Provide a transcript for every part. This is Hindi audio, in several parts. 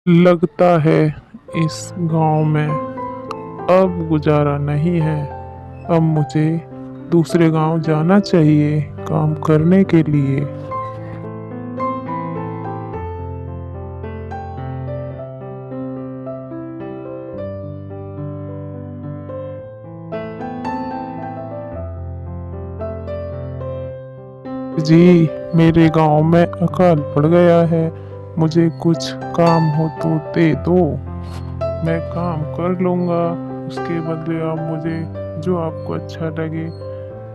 लगता है इस गांव में अब गुजारा नहीं है। अब मुझे दूसरे गांव जाना चाहिए काम करने के लिए। जी, मेरे गांव में अकाल पड़ गया है। मुझे कुछ काम हो तो दे दो। मैं काम कर लूँगा। उसके बदले आप मुझे जो आपको अच्छा लगे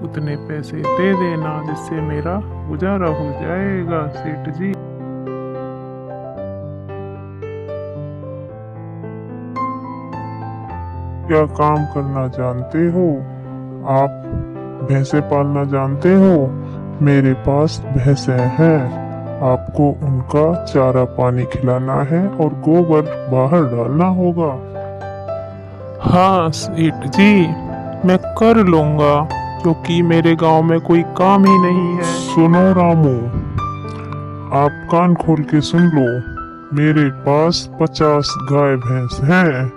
उतने पैसे दे देना, जिससे मेरा गुजारा हो जाएगा सेठ जी। क्या काम करना जानते हो आप? भैंसे पालना जानते हो? मेरे पास भैंसें हैं। आपको उनका चारा पानी खिलाना है और गोबर बाहर डालना होगा। हाँ सेठ जी, मैं कर लूँगा, क्योंकि मेरे गांव में कोई काम ही नहीं है। सुनो रामू, आप कान खोल के सुन लो। मेरे पास 50 गाय भैंस हैं।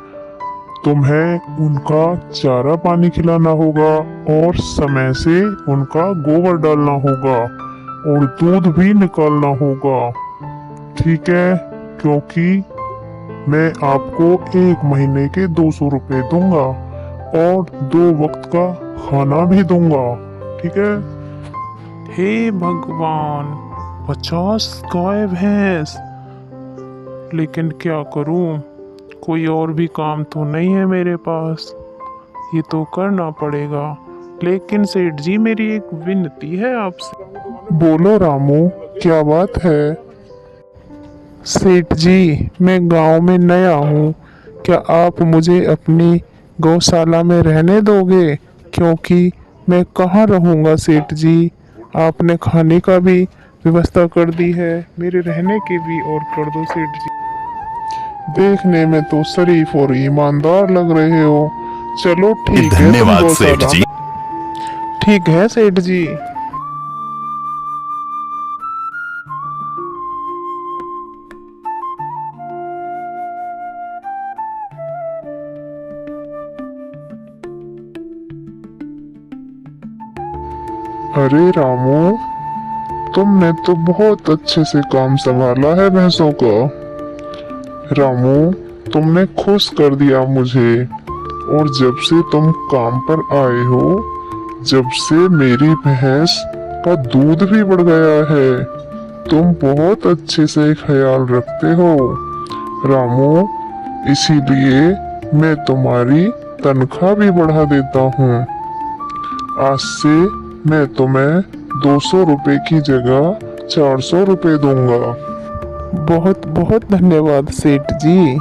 तुम्हें उनका चारा पानी खिलाना होगा और समय से उनका गोबर डालना होगा और दूध भी निकालना होगा। ठीक है? क्योंकि मैं आपको 1 महीने के 200 रुपए दूंगा और 2 वक्त का खाना भी दूंगा। ठीक है? हे भगवान, 50 गाय भैंस! लेकिन क्या करूं? कोई और भी काम तो नहीं है मेरे पास। ये तो करना पड़ेगा। लेकिन सेठ जी, मेरी एक विनती है आपसे। बोलो रामू, क्या बात है? सेठ जी, मैं गांव में नया हूँ। क्या आप मुझे अपनी गौशाला में रहने दोगे? क्योंकि मैं कहाँ रहूँगा सेठ जी। आपने खाने का भी व्यवस्था कर दी है, मेरे रहने की भी और कर दो सेठ जी। देखने में तो शरीफ और ईमानदार लग रहे हो। चलो ठीक है, तुम धन्यवाद सेठ गौशाला जी। में। ठीक है सेठ जी। अरे रामू, तुमने तो बहुत अच्छे से काम संभाला है भैंसों का। रामू, तुमने खुश कर दिया मुझे। और जब से तुम काम पर आए हो, जब से मेरी भैंस का दूध भी बढ़ गया है। तुम बहुत अच्छे से ख्याल रखते हो रामू। इसीलिए मैं तुम्हारी तनख्वाह भी बढ़ा देता हूँ। आज से मैं तुम्हें 200 रुपए की जगह 400 रुपए दूंगा। बहुत बहुत धन्यवाद सेठ जी।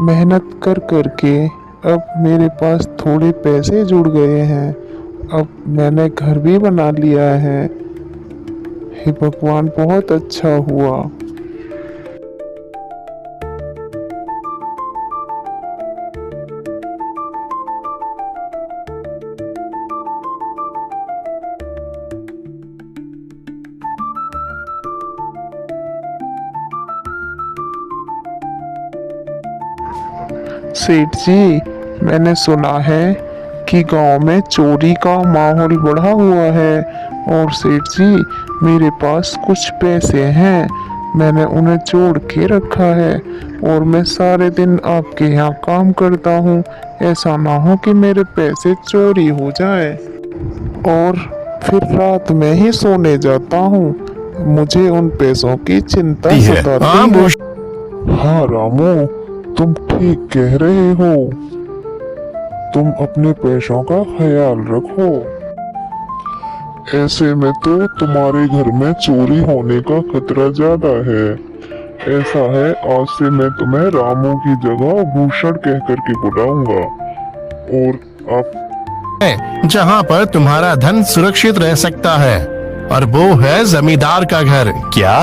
मेहनत कर करके अब मेरे पास थोड़े पैसे जुड़ गए हैं। अब मैंने घर भी बना लिया है। हे भगवान, बहुत अच्छा हुआ। सेठ जी, मैंने सुना है कि गांव में चोरी का माहौल बढ़ा हुआ है। और सेठ जी, मेरे पास कुछ पैसे हैं। मैंने उन्हें जोड़ के रखा है और मैं सारे दिन आपके यहाँ काम करता हूँ। ऐसा ना हो कि मेरे पैसे चोरी हो जाए और फिर रात में ही सोने जाता हूँ। मुझे उन पैसों की चिंता सताती है। हाँ रामू, तुम ठीक कह रहे हो। तुम अपने पैसों का ख्याल रखो। ऐसे में तो तुम्हारे घर में चोरी होने का खतरा ज्यादा है। ऐसा है, आज से मैं तुम्हें रामू की जगह भूषण कह करके बुलाऊंगा। और आप जहाँ पर तुम्हारा धन सुरक्षित रह सकता है, और वो है जमींदार का घर। क्या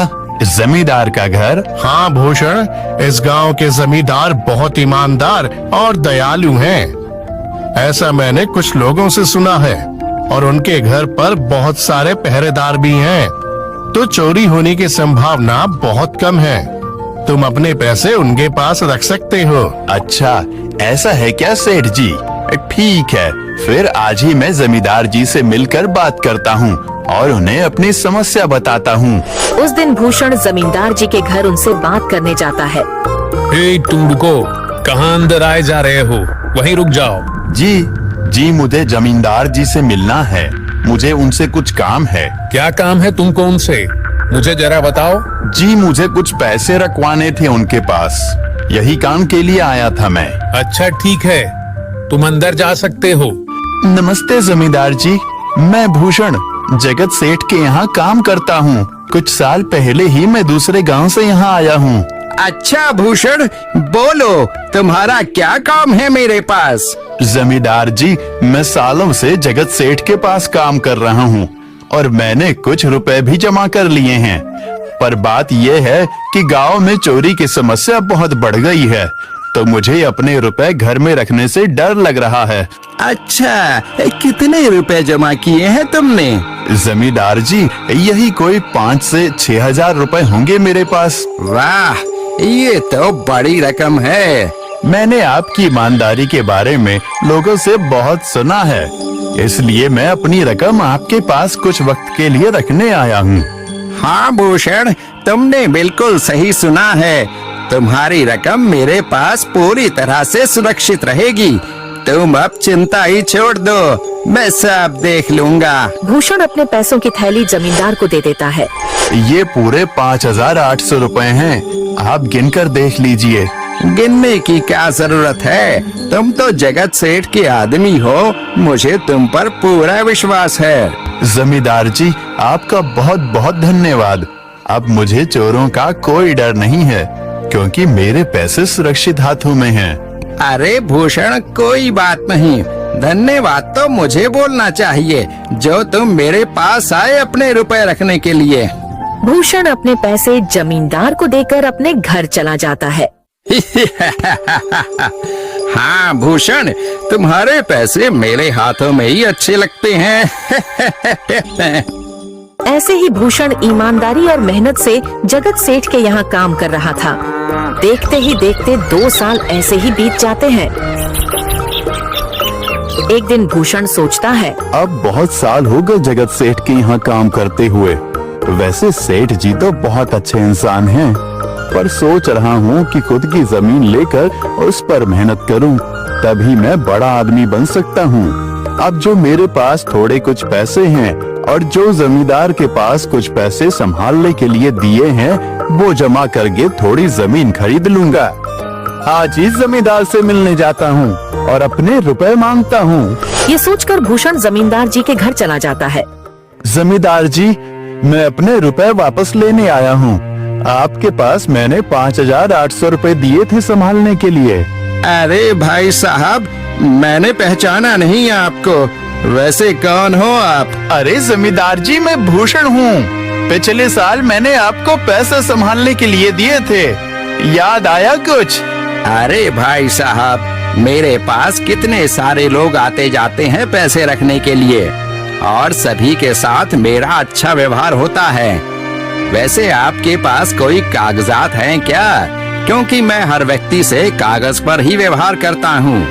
जमींदार का घर? हाँ भूषण, इस गांव के जमींदार बहुत ईमानदार और दयालु हैं। ऐसा मैंने कुछ लोगों से सुना है और उनके घर पर बहुत सारे पहरेदार भी हैं, तो चोरी होने की संभावना बहुत कम है। तुम अपने पैसे उनके पास रख सकते हो। अच्छा, ऐसा है क्या सेठ जी? ठीक है, फिर आज ही मैं जमींदार जी से मिलकर बात करता हूँ और उन्हें अपनी समस्या बताता हूँ। उस दिन भूषण जमींदार जी के घर उनसे बात करने जाता है। तुम रुको, कहाँ अंदर आए जा रहे हो? वहीं रुक जाओ। जी, मुझे जमींदार जी से मिलना है। मुझे उनसे कुछ काम है। क्या काम है तुमको उनसे? मुझे जरा बताओ। जी, मुझे कुछ पैसे रखवाने थे उनके पास, यही काम के लिए आया था मैं। अच्छा ठीक है, तुम अंदर जा सकते हो। नमस्ते जमींदार जी, मैं भूषण जगत सेठ के यहाँ काम करता हूँ। कुछ साल पहले ही मैं दूसरे गांव से यहाँ आया हूँ। अच्छा भूषण, बोलो तुम्हारा क्या काम है मेरे पास? जमींदार जी, मैं सालों से जगत सेठ के पास काम कर रहा हूँ और मैंने कुछ रुपए भी जमा कर लिए हैं, पर बात यह है कि गांव में चोरी की समस्या बहुत बढ़ गई है, तो मुझे अपने रुपए घर में रखने से डर लग रहा है। अच्छा, कितने रुपए जमा किए हैं तुमने? जमींदार जी, यही कोई 5 से 6 हजार रुपए होंगे मेरे पास। वाह, ये तो बड़ी रकम है। मैंने आपकी ईमानदारी के बारे में लोगों से बहुत सुना है, इसलिए मैं अपनी रकम आपके पास कुछ वक्त के लिए रखने आया हूँ। हाँ भूषण, तुमने बिल्कुल सही सुना है। तुम्हारी रकम मेरे पास पूरी तरह से सुरक्षित रहेगी। तुम अब चिंता ही छोड़ दो, मैं सब देख लूंगा। भूषण अपने पैसों की थैली जमींदार को दे देता है। ये पूरे 5,800 रुपए हैं, आप गिनकर देख लीजिए। गिनने की क्या जरूरत है, तुम तो जगत सेठ के आदमी हो, मुझे तुम पर पूरा विश्वास है। जमींदार जी, आपका बहुत बहुत धन्यवाद। अब मुझे चोरों का कोई डर नहीं है, क्योंकि मेरे पैसे सुरक्षित हाथों में हैं। अरे भूषण, कोई बात नहीं, धन्यवाद तो मुझे बोलना चाहिए, जो तुम मेरे पास आए अपने रुपए रखने के लिए। भूषण अपने पैसे जमींदार को देकर अपने घर चला जाता है। हाँ भूषण, तुम्हारे पैसे मेरे हाथों में ही अच्छे लगते हैं। ऐसे ही भूषण ईमानदारी और मेहनत से जगत सेठ के यहाँ काम कर रहा था। देखते ही देखते 2 साल ऐसे ही बीत जाते हैं। एक दिन भूषण सोचता है, अब बहुत साल हो गए जगत सेठ के यहाँ काम करते हुए। वैसे सेठ जी तो बहुत अच्छे इंसान हैं, पर सोच रहा हूँ कि खुद की जमीन लेकर उस पर मेहनत करूँ, तभी मैं बड़ा आदमी बन सकता हूँ। अब जो मेरे पास थोड़े कुछ पैसे हैं और जो जमींदार के पास कुछ पैसे संभालने के लिए दिए हैं, वो जमा करके थोड़ी जमीन खरीद लूंगा। आज ही जमींदार से मिलने जाता हूँ और अपने रुपए मांगता हूँ। ये सोचकर भूषण जमींदार जी के घर चला जाता है। जमींदार जी, मैं अपने रुपए वापस लेने आया हूँ। आपके पास मैंने 5,800 रुपए दिए थे संभालने के लिए। अरे भाई साहब, मैंने पहचाना नहीं आपको, वैसे कौन हो आप? अरे जमींदार जी, मैं भूषण हूँ। पिछले साल मैंने आपको पैसे संभालने के लिए दिए थे, याद आया कुछ? अरे भाई साहब, मेरे पास कितने सारे लोग आते जाते हैं पैसे रखने के लिए, और सभी के साथ मेरा अच्छा व्यवहार होता है। वैसे आपके पास कोई कागजात हैं क्या? क्योंकि मैं हर व्यक्ति से कागज पर ही व्यवहार करता हूँ।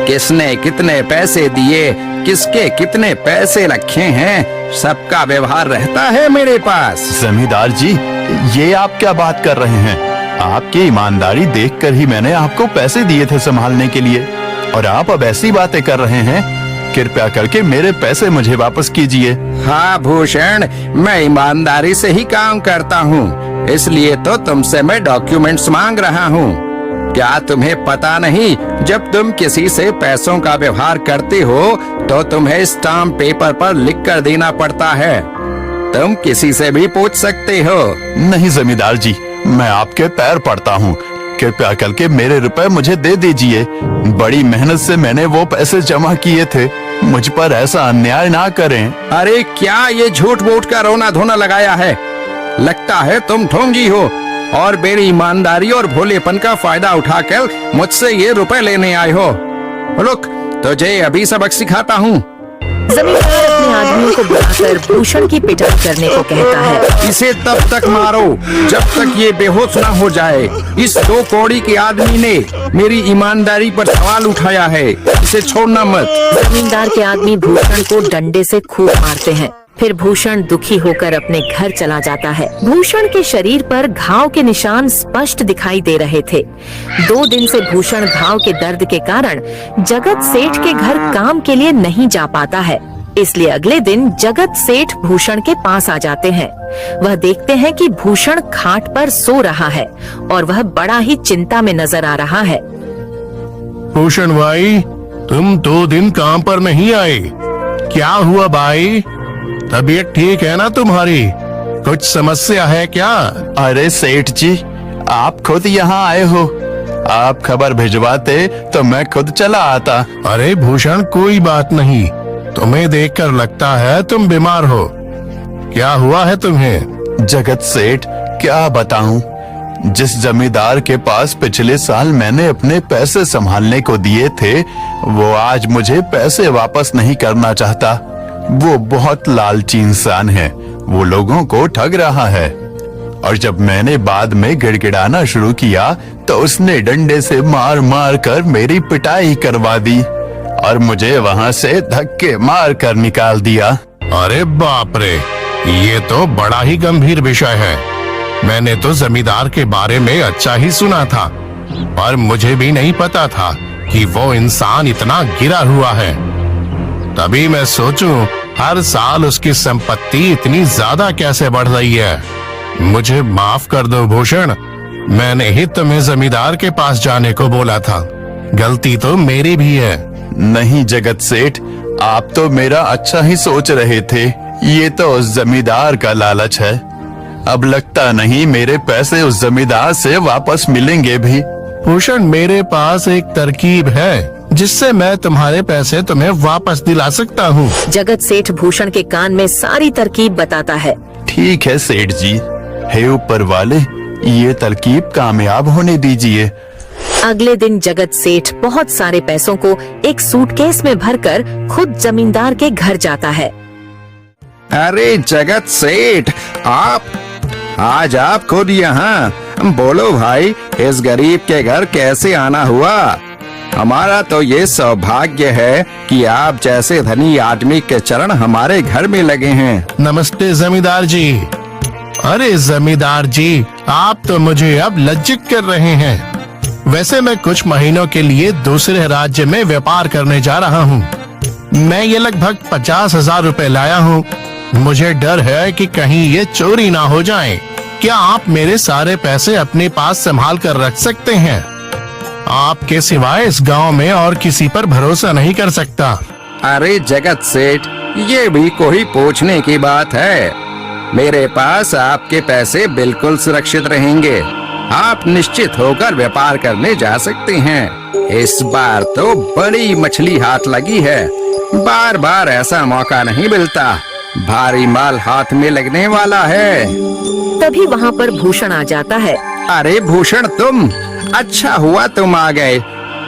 किसने कितने पैसे दिए, किसके कितने पैसे रखे हैं, सबका व्यवहार रहता है मेरे पास। जमींदार जी, ये आप क्या बात कर रहे हैं? आपकी ईमानदारी देखकर ही मैंने आपको पैसे दिए थे संभालने के लिए, और आप अब ऐसी बातें कर रहे हैं। कृपया करके मेरे पैसे मुझे वापस कीजिए। हाँ भूषण, मैं ईमानदारी से ही काम करता हूँ, इसलिए तो तुमसे मैं डॉक्यूमेंट्स मांग रहा हूँ। क्या तुम्हें पता नहीं, जब तुम किसी से पैसों का व्यवहार करते हो तो तुम्हें स्टाम्प पेपर पर लिख कर देना पड़ता है। तुम किसी से भी पूछ सकते हो। नहीं जमींदार जी, मैं आपके पैर पड़ता हूँ, कृपया करके मेरे रुपए मुझे दे दीजिए। बड़ी मेहनत से मैंने वो पैसे जमा किए थे, मुझ पर ऐसा अन्याय ना करें। अरे क्या ये झूठ मूठ का रोना धोना लगाया है? लगता है तुम ढोंगी हो और मेरी ईमानदारी और भोलेपन का फायदा उठाकर मुझसे ये रुपए लेने आए हो। रुक, तुझे अभी सबक सिखाता हूँ। जमींदार अपने आदमियों को बुलाकर भूषण की पिटाई करने को कहता है। इसे तब तक मारो जब तक ये बेहोश ना हो जाए। इस 2 कौड़ी के आदमी ने मेरी ईमानदारी पर सवाल उठाया है, इसे छोड़ना मत। जमींदार के आदमी भूषण को डंडे से खूब मारते हैं। फिर भूषण दुखी होकर अपने घर चला जाता है। भूषण के शरीर पर घाव के निशान स्पष्ट दिखाई दे रहे थे। 2 दिन से भूषण घाव के दर्द के कारण जगत सेठ के घर काम के लिए नहीं जा पाता है। इसलिए अगले दिन जगत सेठ भूषण के पास आ जाते हैं। वह देखते हैं कि भूषण खाट पर सो रहा है और वह बड़ा ही चिंता में नजर आ रहा है। भूषण भाई, तुम 2 दिन काम पर नहीं आए, क्या हुआ भाई? तबीयत ठीक है ना तुम्हारी? कुछ समस्या है क्या? अरे सेठ जी, आप खुद यहाँ आए हो। आप खबर भिजवाते तो मैं खुद चला आता। अरे भूषण, कोई बात नहीं, तुम्हें देखकर लगता है तुम बीमार हो। क्या हुआ है तुम्हें? जगत सेठ, क्या बताऊं, जिस जमींदार के पास पिछले साल मैंने अपने पैसे संभालने को दिए थे, वो आज मुझे पैसे वापस नहीं करना चाहता। वो बहुत लालची इंसान है, वो लोगों को ठग रहा है। और जब मैंने बाद में गिड़गिड़ाना शुरू किया तो उसने डंडे से मार मार कर मेरी पिटाई करवा दी और मुझे वहाँ से धक्के मार कर निकाल दिया। अरे बाप रे, ये तो बड़ा ही गंभीर विषय है। मैंने तो जमींदार के बारे में अच्छा ही सुना था, पर मुझे भी नहीं पता था कि वो इंसान इतना गिरा हुआ है। तभी मैं सोचूं, हर साल उसकी संपत्ति इतनी ज्यादा कैसे बढ़ रही है। मुझे माफ कर दो भूषण, मैंने ही तुम्हें जमींदार के पास जाने को बोला था। गलती तो मेरी भी है। नहीं जगत सेठ, आप तो मेरा अच्छा ही सोच रहे थे। ये तो उस जमींदार का लालच है। अब लगता नहीं मेरे पैसे उस जमींदार से वापस मिलेंगे भी। भूषण, मेरे पास एक तरकीब है जिससे मैं तुम्हारे पैसे तुम्हें वापस दिला सकता हूँ। जगत सेठ भूषण के कान में सारी तरकीब बताता है। ठीक है सेठ जी, हे ऊपर वाले, ये तरकीब कामयाब होने दीजिए। अगले दिन जगत सेठ बहुत सारे पैसों को एक सूटकेस में भरकर खुद जमींदार के घर जाता है। अरे जगत सेठ, आज आप खुद यहाँ? बोलो भाई, इस गरीब के घर कैसे आना हुआ? हमारा तो ये सौभाग्य है कि आप जैसे धनी आदमी के चरण हमारे घर में लगे हैं। नमस्ते जमींदार जी। अरे जमींदार जी, आप तो मुझे अब लज्जित कर रहे हैं। वैसे मैं कुछ महीनों के लिए दूसरे राज्य में व्यापार करने जा रहा हूँ। मैं ये लगभग 50,000 रुपए लाया हूँ। मुझे डर है कि कहीं ये चोरी ना हो जाए। क्या आप मेरे सारे पैसे अपने पास संभाल कर रख सकते हैं? आपके सिवाय इस गांव में और किसी पर भरोसा नहीं कर सकता। अरे जगत सेठ, ये भी कोई पूछने की बात है? मेरे पास आपके पैसे बिल्कुल सुरक्षित रहेंगे। आप निश्चित होकर व्यापार करने जा सकते हैं। इस बार तो बड़ी मछली हाथ लगी है। बार बार ऐसा मौका नहीं मिलता। भारी माल हाथ में लगने वाला है। तभी वहाँ पर भूषण आ जाता है। अरे भूषण, तुम? अच्छा हुआ तुम आ गए।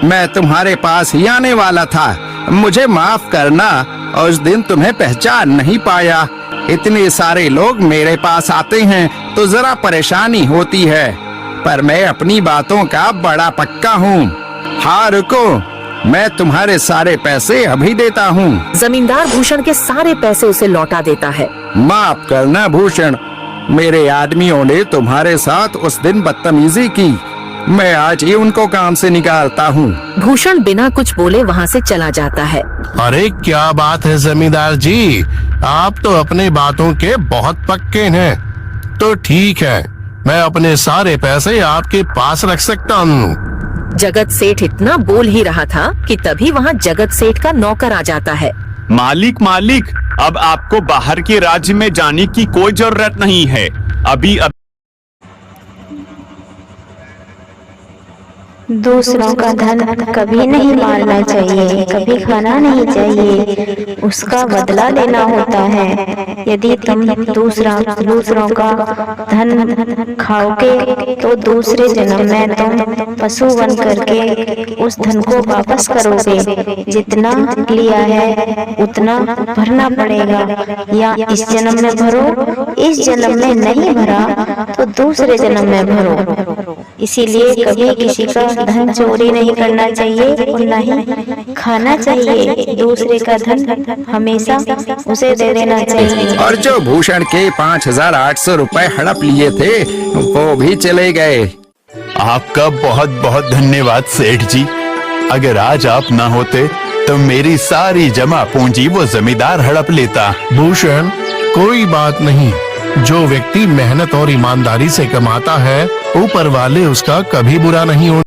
मैं तुम्हारे पास ही आने वाला था। मुझे माफ करना, उस दिन तुम्हें पहचान नहीं पाया। इतने सारे लोग मेरे पास आते हैं तो जरा परेशानी होती है, पर मैं अपनी बातों का बड़ा पक्का हूँ। हाँ रुको, मैं तुम्हारे सारे पैसे अभी देता हूँ। जमींदार भूषण के सारे पैसे उसे लौटा देता है। माफ करना भूषण, मेरे आदमियों ने तुम्हारे साथ उस दिन बदतमीजी की। मैं आज ही उनको काम से निकालता हूँ। भूषण बिना कुछ बोले वहाँ से चला जाता है। अरे क्या बात है जमींदार जी, आप तो अपने बातों के बहुत पक्के हैं। तो ठीक है, मैं अपने सारे पैसे आपके पास रख सकता हूँ। जगत सेठ इतना बोल ही रहा था कि तभी वहाँ जगत सेठ का नौकर आ जाता है। मालिक, अब आपको बाहर के राज्य में जाने की कोई जरूरत नहीं है। अभी दूसरों का धन कभी नहीं मारना चाहिए, कभी खाना नहीं चाहिए, उसका बदला लेना होता है। यदि तुम दूसरों का धन खाओगे तो दूसरे जन्म में तुम पशु बन करके उस धन को वापस करोगे। जितना लिया है उतना भरना पड़ेगा, या इस जन्म में भरो, इस जन्म में नहीं भरा तो दूसरे जन्म में भरो। इसीलिए कभी किसी का धन चोरी नहीं करना चाहिए और न ही खाना चाहिए। दूसरे का धन हमेशा उसे दे देना चाहिए। और जो भूषण के 5,800 रुपए हड़प लिए थे वो भी चले गए। आपका बहुत बहुत धन्यवाद सेठ जी। अगर आज आप ना होते तो मेरी सारी जमा पूंजी वो जमींदार हड़प लेता। भूषण, कोई बात नहीं। जो व्यक्ति मेहनत और ईमानदारी से कमाता है, ऊपर वाले उसका कभी बुरा नहीं होता।